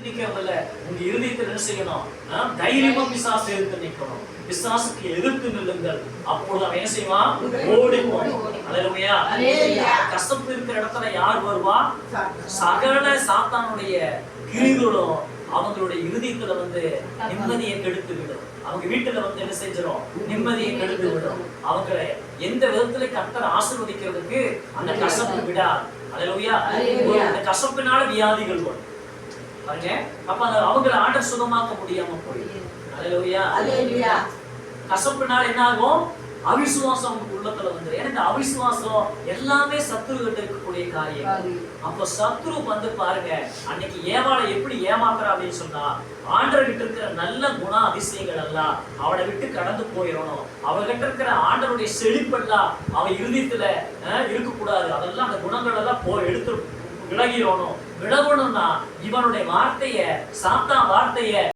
நிக்கிறதுல உங்க இருதயத்தில் என்ன செய்யணும்? தைரியமா பிசாசு எதிர்த்து நிக்கணும். பிசாசுக்கு எதிர்த்து நில்லுங்கள், அப்பொழுது அவன் என்ன செய்வான்? ஓடி போவான். அல்லேலூயா. கசப்பு இருக்கிற இடத்துல யார் வருவா? சகல சாத்தானுடைய கிரிகளும் அவங்களுடைய இருதயத்துல நிம்மதியை கெடுத்து விடும். அவங்க வீட்டுல என்ன செஞ்சிடும்? நிம்மதியை கெடுத்து விடும். அவங்களை எந்த விதத்துல கர்த்தர் ஆசீர்வதிக்கிறதுக்கு அந்த கசப்பு விடாது. அல்லேலூயா. அந்த கசப்பினால வியாதிகள் வரும் பாருங்க. அப்ப அவங்களை ஆண்டவர் சுகமாக்க முடியாம போயிடும். அல்லேலூயா. கசப்பினால என்ன ஆகும்? அவிசுவாசம் உள்ளத்துல ஏன்னா இந்த அவிசுவாசம் எல்லாமே சத்துருகிட்ட இருக்கக்கூடிய காரியம். அப்ப சத்துரு பாருங்க, அன்னைக்கு ஏவாளை எப்படி ஏமாத்துறா அப்படின்னு சொன்னா, ஆண்டவர்கிட்ட இருக்கிற நல்ல குண அதிசயங்கள் எல்லாம் அவளை விட்டு கடந்து போயிடணும். அவர்கிட்ட இருக்கிற ஆண்டவருடைய செழிப்பெல்லாம் அவன் இருதயத்துல இருக்கக்கூடாது. அதெல்லாம் அந்த குணங்கள் எல்லாம் எடுத்து விலகிடணும். விலகணும்னா இவனுடைய வார்த்தைய, சாத்தான் வார்த்தைய